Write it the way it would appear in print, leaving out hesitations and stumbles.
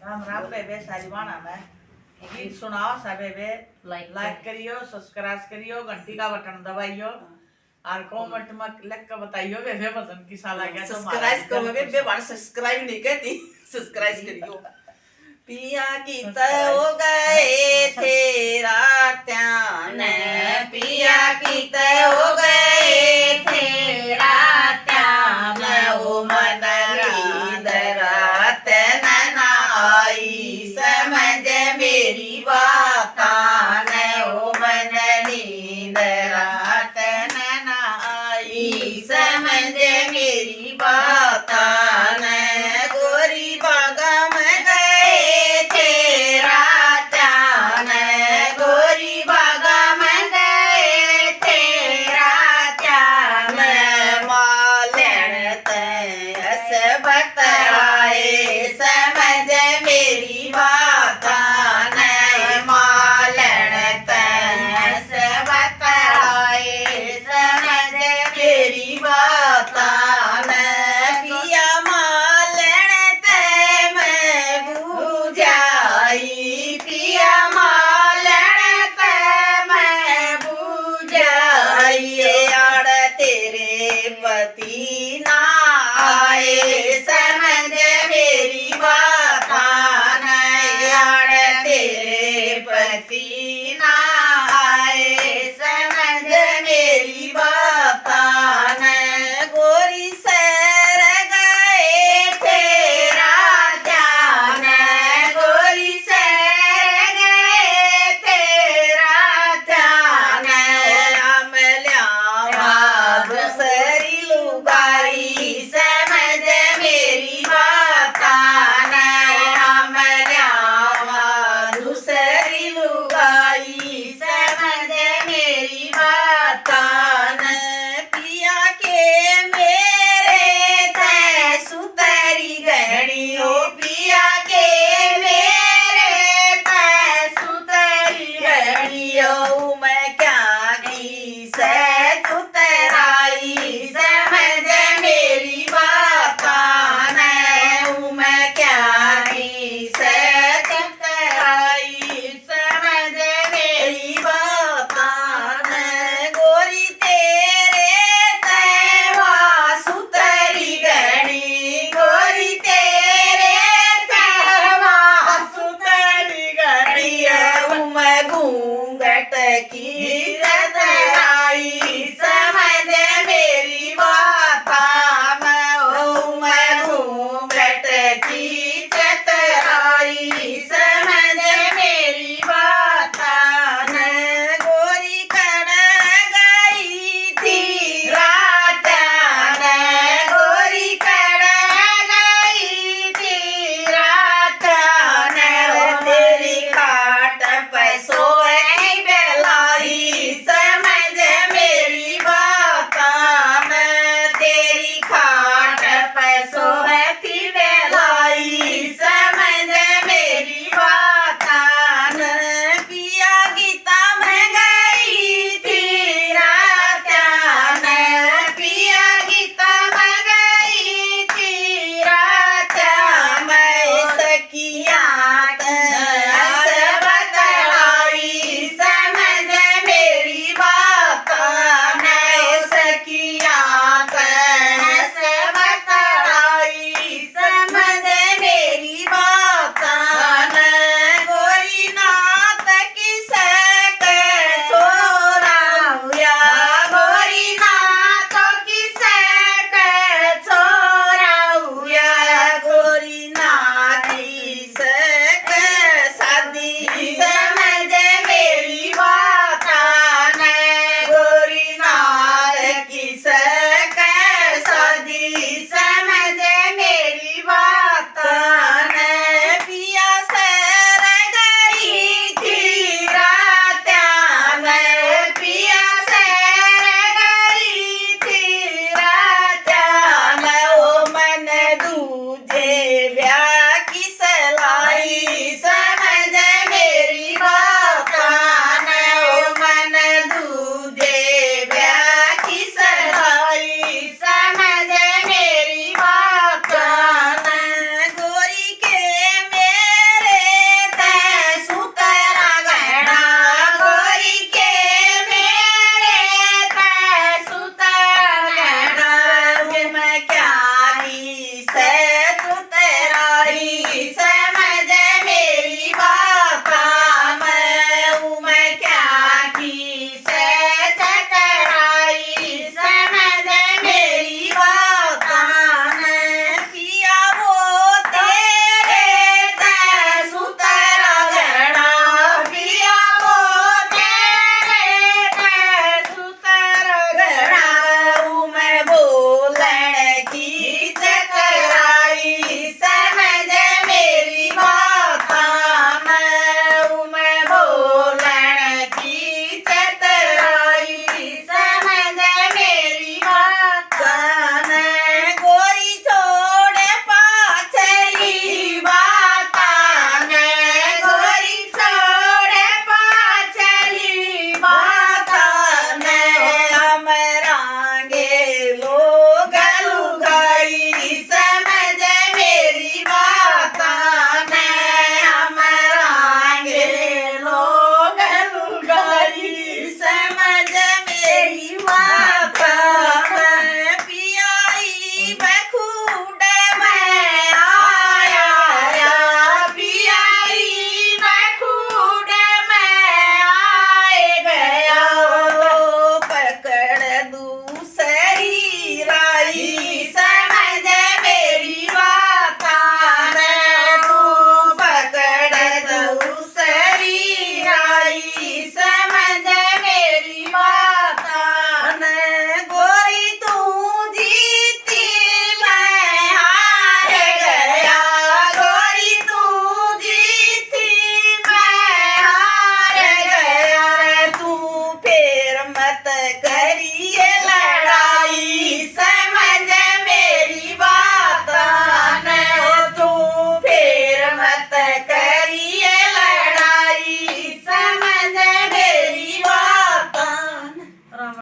राम राम बेबे सारी बाना में गीत सुनाओ सब बेबे लाइक करियो सब्सक्राइब करियो घंटी का बटन दबाइयो और कमेंट में लिख के बताइयो बेबे पसंद किसा लगा तो सब्सक्राइब करो बेबे बार सब्सक्राइब नहीं कहती सब्सक्राइब करियो पिया की तय हो गए थे रात्यान पिया की तय हो गए थे रात्यान ओ मन नींद रात न आई समझ मेरी बातान ओ मन नींद रात न आई समझ मेरी बातान गोरी बागा में गए थे रात्यान गोरी बागा में गए थे रात्यान मालन तस बतराए समझ मेरी बातान मालन तस बतराए समझ मेरी बातान पिया मालन तै मैं बुझाई पिया मालन तै मैं बुझाई आड़ तेरे पति ना आए समझ मेरी बातान आड़ तेरे पति ना आए समझ मेरी बातान गोरी सर गए थे रात्यान गोरी सर गए थे रात्यान अमल्या दूसरी लुगाई समझ मेरी बातान अमल्या दूसरी लुगाई समझ मेरी बातान पिया के मेरे तै सुतरी गहनी ओ पिया के मेरे तै सुतरी गहनी ओ मैं क्या की से तुतराई समझ मेरी बातान मैं क्या की से तुतराई समझ मेरी बातान गोरी तेरे तैवा सुतरी गहनी गोरी तेरे तैवा सुतरी गहनी मैं घूंघट की चतराई समझ मेरी बातान मैं घूंघट की चतराई